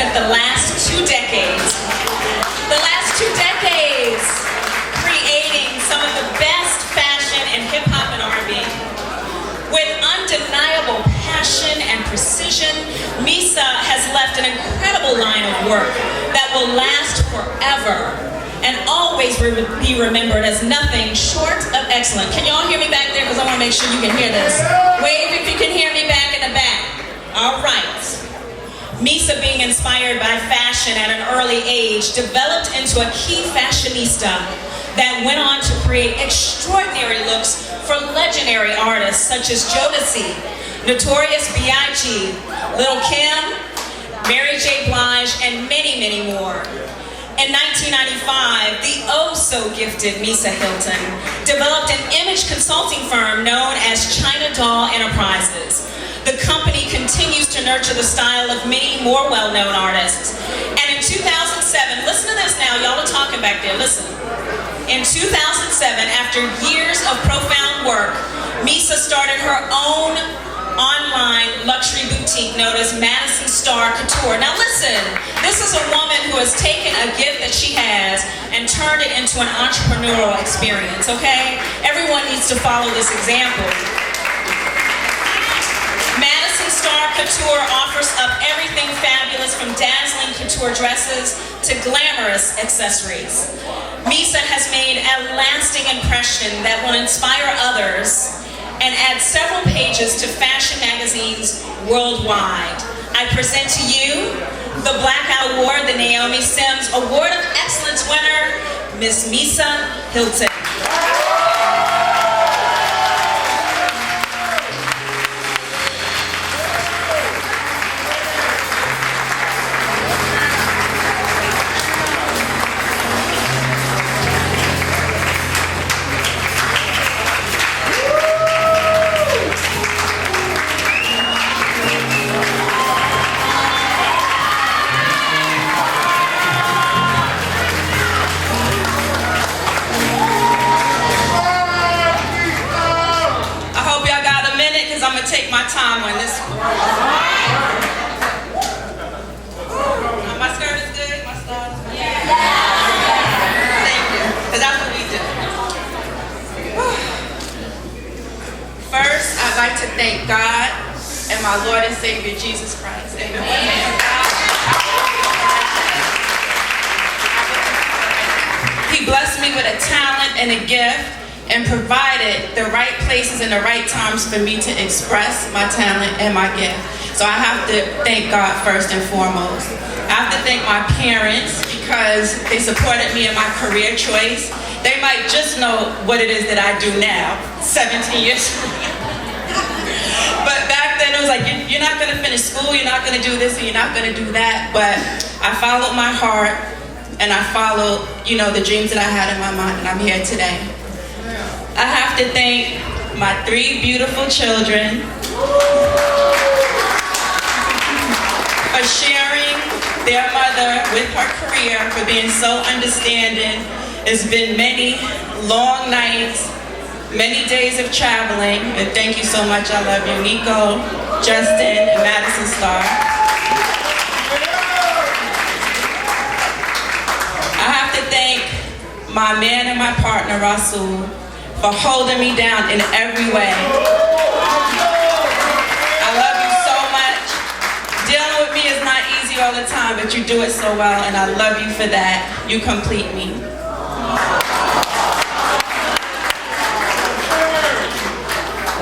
spent the last 2 decades creating some of the best fashion in hip-hop and R&B. With undeniable passion and precision, Misa has left an incredible line of work that will last forever and always be remembered as nothing short of excellent. Can y'all hear me back there? Because I want to make sure you can hear this. Wave if you can hear me back in the back. All right. Misa, being inspired by fashion at an early age, developed into a key fashionista that went on to create extraordinary looks for legendary artists such as Jodeci, Notorious B.I.G., Lil' Kim, Mary J. Blige, and many, many more. In 1995, the oh-so-gifted Misa Hylton developed an image consulting firm known as China Doll Enterprises. The company continues to nurture the style of many more well-known artists. And in 2007, listen to this now, y'all are talking back there, listen. In 2007, after years of profound work, Misa started her own online luxury boutique known as Madison Star Couture. Now listen, this is a woman who has taken a gift that she has and turned it into an entrepreneurial experience, okay? Everyone needs to follow this example. Madison Star Couture offers up everything fabulous from dazzling couture dresses to glamorous accessories. Misa has made a lasting impression that will inspire others and add several pages to fashion magazines worldwide. I present to you the Blackout Award, the Naomi Sims Award of Excellence winner, Miss Misa Hylton. Take my time on this one. My skirt is good? My style is good? Yeah. Thank you. Because that's what we do. First, I'd like to thank God and my Lord and Savior, Jesus Christ. Amen. He blessed me with a talent and a gift and provided the right places and the right times for me to express my talent and my gift. So I have to thank God first and foremost. I have to thank my parents because they supported me in my career choice. They might just know what it is that I do now, 17 years ago. But back then it was like, you're not gonna finish school, you're not gonna do this, and you're not gonna do that. But I followed my heart and I followed, the dreams that I had in my mind, and I'm here today. I have to thank my 3 beautiful children for sharing their mother with her career, for being so understanding. It's been many long nights, many days of traveling, and thank you so much. I love you, Nico, Justin, and Madison Star. I have to thank my man and my partner, Rasul, for holding me down in every way. I love you so much. Dealing with me is not easy all the time, but you do it so well, and I love you for that. You complete me.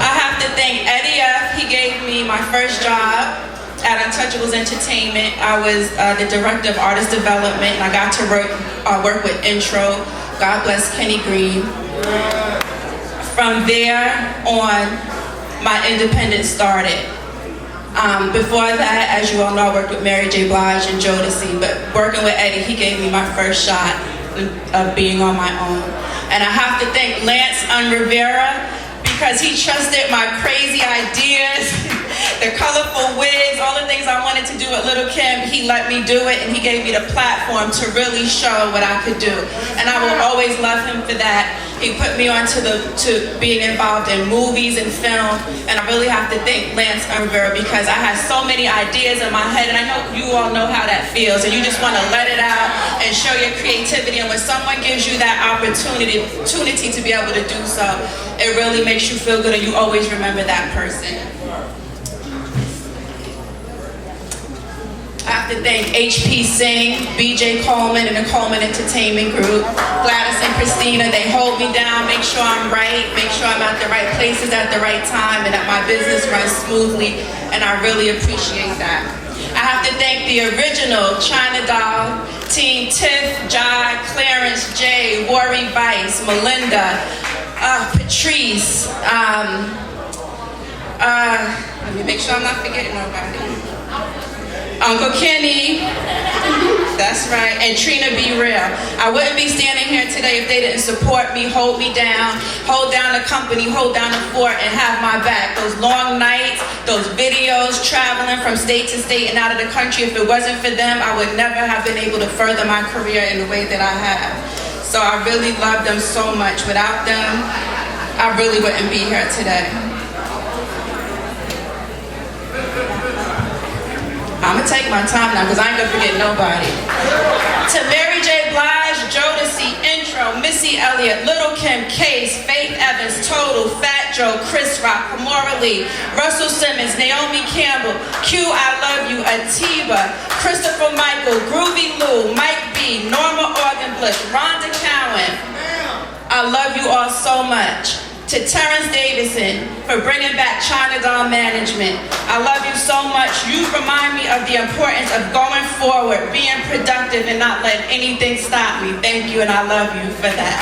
I have to thank Eddie F. He gave me my first job at Untouchables Entertainment. I was the director of artist development, and I got to work with Intro. God bless Kenny Green. From there on, my independence started. Before that, as you all know, I worked with Mary J. Blige and Jodeci, but working with Eddie, he gave me my first shot of being on my own. And I have to thank Lance Rivera because he trusted my crazy ideas, the colorful wigs, all the things I wanted to do with Lil' Kim. He let me do it, and he gave me the platform to really show what I could do. And I will always love him for that. He put me on to being involved in movies and film, and I really have to thank Lance Unver because I had so many ideas in my head, and I know you all know how that feels, and you just want to let it out and show your creativity, and when someone gives you that opportunity to be able to do so, it really makes you feel good, and you always remember that person. I have to thank H.P. Singh, B.J. Coleman, and the Coleman Entertainment Group. Gladys and Christina, they hold me down, make sure I'm right, make sure I'm at the right places at the right time, and that my business runs smoothly, and I really appreciate that. I have to thank the original China Doll, Team Tiff, Jai, Clarence, Jay, Worry Vice, Melinda, Patrice, let me make sure I'm not forgetting nobody. Uncle Kenny, that's right, and Trina Be Real. I wouldn't be standing here today if they didn't support me, hold me down, hold down the company, hold down the fort, and have my back. Those long nights, those videos, traveling from state to state and out of the country, if it wasn't for them, I would never have been able to further my career in the way that I have. So I really love them so much. Without them, I really wouldn't be here today. I'm gonna take my time now because I ain't gonna forget nobody. To Mary J. Blige, Jodeci, Intro, Missy Elliott, Little Kim, Case, Faith Evans, Total, Fat Joe, Chris Rock, Kamora Lee, Russell Simmons, Naomi Campbell, Q, I Love You, Atiba, Christopher Michael, Groovy Lou, Mike B, Norma Organ-Bliss, Rhonda Cowan. I love you all so much. To Terrence Davison for bringing back China Doll Management. I love you so much. You remind me of the importance of going forward, being productive, and not letting anything stop me. Thank you, and I love you for that.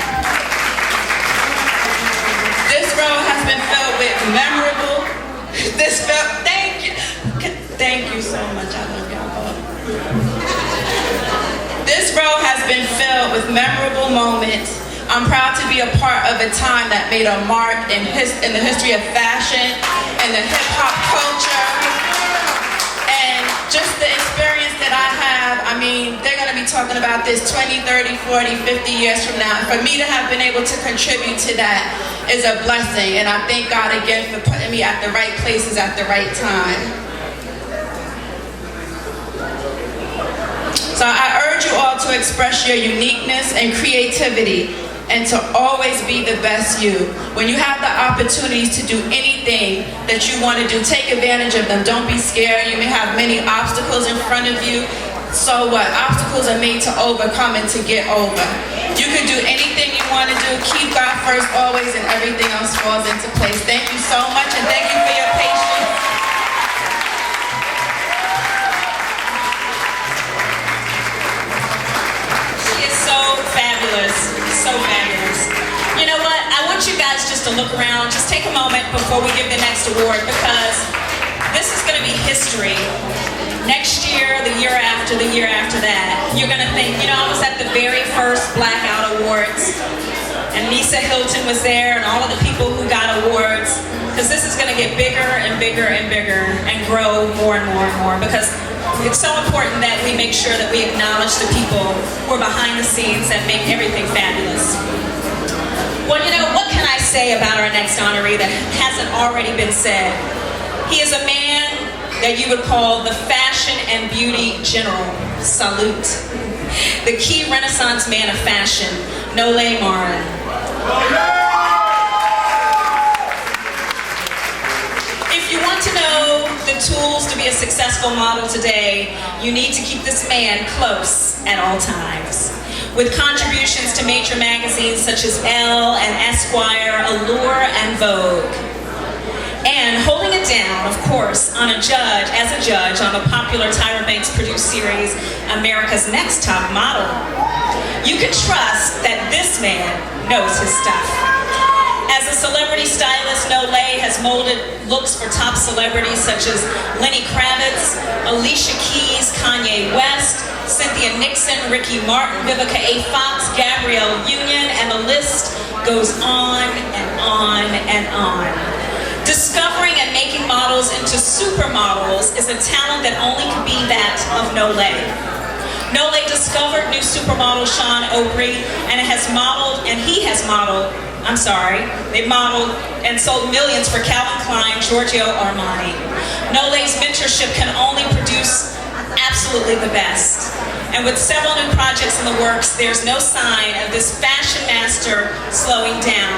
This row has been filled with memorable, thank you so much. I love y'all both. This row has been filled with memorable moments. I'm proud to be a part of a time that made a mark in the history of fashion and the hip-hop culture. And just the experience that I have, I mean, they're going to be talking about this 20, 30, 40, 50 years from now. For me to have been able to contribute to that is a blessing. And I thank God again for putting me at the right places at the right time. So I urge you all to express your uniqueness and creativity, and to always be the best you. When you have the opportunities to do anything that you want to do, take advantage of them. Don't be scared. You may have many obstacles in front of you. So what? Obstacles are made to overcome and to get over. You can do anything you want to do. Keep God first always, and everything else falls into place. Thank you so much, and thank you for your patience. She is so fabulous. So fabulous. You know what? I want you guys just to look around, just take a moment before we give the next award, because this is going to be history. Next year, the year after that, you're going to think, you know, I was at the very first Blackout Awards, and Misa Hylton was there, and all of the people who got awards, because this is going to get bigger and bigger and bigger and grow more and more and more, because it's so important that we make sure that we acknowledge the people who are behind the scenes that make everything fabulous. Well, you know, what can I say about our next honoree that hasn't already been said? He is a man that you would call the fashion and beauty general. Salute. The key Renaissance man of fashion, Nole Marin. If you want to know the tools to be a successful model today, you need to keep this man close at all times. With contributions to major magazines such as Elle and Esquire, Allure, and Vogue. And holding it down, of course, as a judge on the popular Tyra Banks produced series, America's Next Top Model. You can trust that this man knows his stuff. As a celebrity stylist, Nole has molded looks for top celebrities such as Lenny Kravitz, Alicia Keys, Kanye West, Cynthia Nixon, Ricky Martin, Vivica A. Fox, Gabrielle Union, and the list goes on and on and on. Discovering and making models into supermodels is a talent that only can be that of Nole. Nole discovered new supermodel Sean Obrey, and he has modeled They modeled and sold millions for Calvin Klein, Giorgio Armani. Nole's mentorship can only produce absolutely the best. And with several new projects in the works, there's no sign of this fashion master slowing down.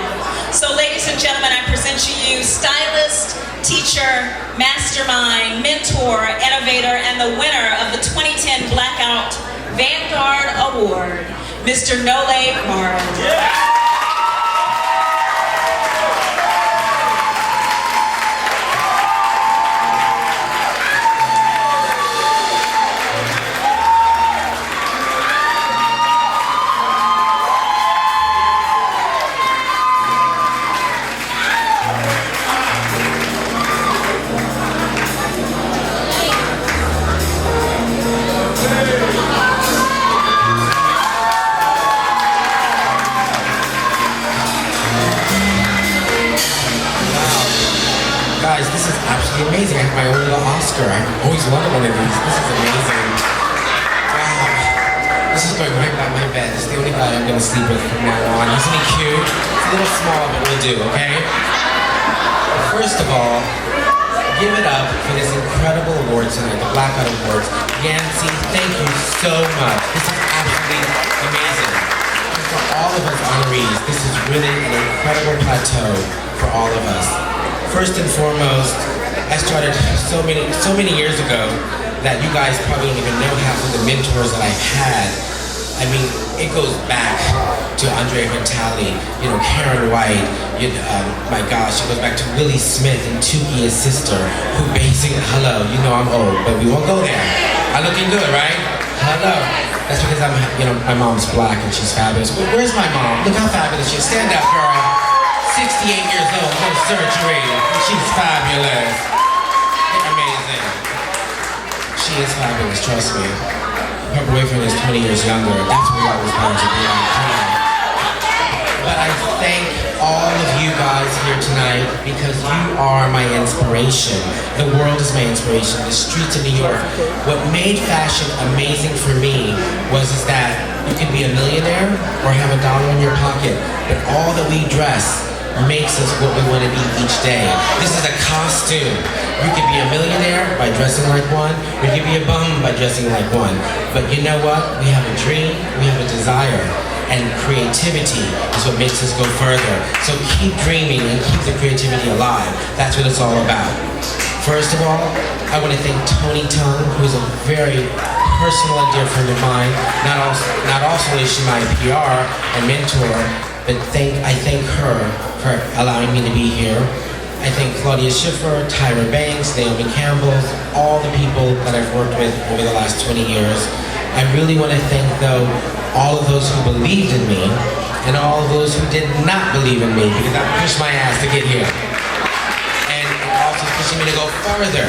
So ladies and gentlemen, I present to you stylist, teacher, mastermind, mentor, innovator, and the winner of the 2010 Blackout Vanguard Award, Mr. Nole Marin. Guys, this is absolutely amazing. I have my own little Oscar. I've always wanted one of these. This is amazing. Wow. This is going right by my bed. It's the only guy I'm going to sleep with from now on. Isn't he cute? It's a little small, but we'll do, okay? First of all, give it up for this incredible award tonight, the Blackout Awards. Yancey, thank you so much. This is absolutely amazing. And for all of us honorees, this is really an incredible plateau for all of us. First and foremost, I started so many years ago that you guys probably don't even know half of the mentors that I've had. I mean, it goes back to Andrea Vitale, Karen White, my gosh, it goes back to Willie Smith and Tukey, his sister, who basically, hello, I'm old, but we won't go there. I'm looking good, right? Hello. That's because my mom's black and she's fabulous. Where's my mom? Look how fabulous she is. Stand up, girl. 68 years old, no surgery. She's fabulous. Amazing. She is fabulous, trust me. Her boyfriend is 20 years younger. That's what we always wanted to be like. But I thank all of you guys here tonight because you are my inspiration. The world is my inspiration. The streets of New York. What made fashion amazing for me was that you can be a millionaire or have $1 in your pocket, but all that we dress makes us what we want to be each day. This is a costume. You could be a millionaire by dressing like one, or you could be a bum by dressing like one. But you know what? We have a dream, we have a desire, and creativity is what makes us go further. So keep dreaming and keep the creativity alive. That's what it's all about. First of all, I want to thank Tony Tung, who's a very personal and dear friend of mine. Not also is she my PR and mentor, but I thank her for allowing me to be here. I thank Claudia Schiffer, Tyra Banks, Naomi Campbell, all the people that I've worked with over the last 20 years. I really want to thank, though, all of those who believed in me and all of those who did not believe in me, because I pushed my ass to get here. And also pushing me to go further,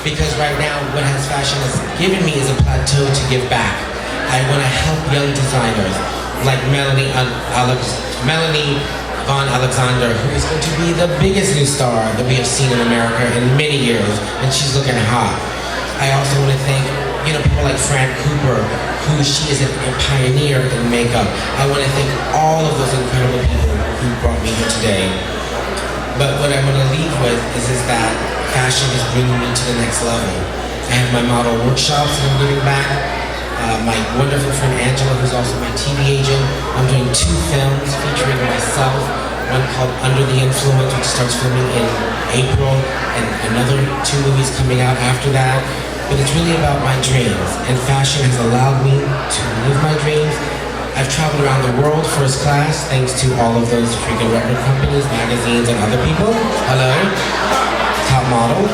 because right now what fashion has given me is a plateau to give back. I want to help young designers like Melanie Von Alexander, who is going to be the biggest new star that we have seen in America in many years, and she's looking hot. I also want to thank, people like Fran Cooper, she is a pioneer in makeup. I want to thank all of those incredible people who brought me here today. But what I want to leave with is that fashion is bringing me to the next level. I have my model workshops that I'm giving back. My wonderful friend Angela, who's also my TV agent. I'm doing 2 films featuring myself. One called Under the Influence, which starts filming in April, and another 2 movies coming out after that. But it's really about my dreams, and fashion has allowed me to live my dreams. I've traveled around the world first class, thanks to all of those freaking record companies, magazines, and other people. Hello, top model.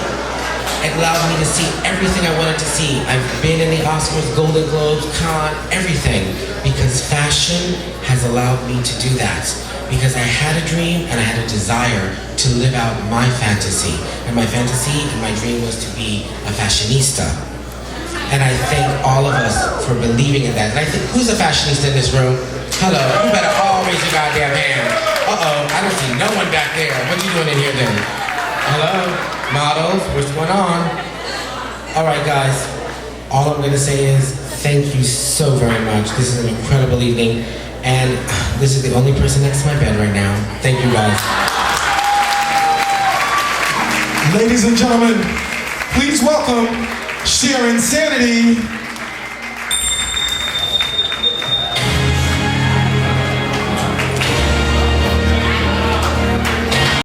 It allowed me to see everything I wanted to see. I've been in the Oscars, Golden Globes, Cannes, everything, because fashion has allowed me to do that. Because I had a dream and I had a desire to live out my fantasy. And my fantasy and my dream was to be a fashionista. And I thank all of us for believing in that. And I think, who's a fashionista in this room? Hello, you better all raise your goddamn hand. Uh-oh, I don't see no one back there. What you doing in here then? Hello? Models, what's going on? All right, guys. All I'm going to say is thank you so very much. This is an incredible evening. And this is the only person next to my bed right now. Thank you guys. Ladies and gentlemen, please welcome Shear Insanity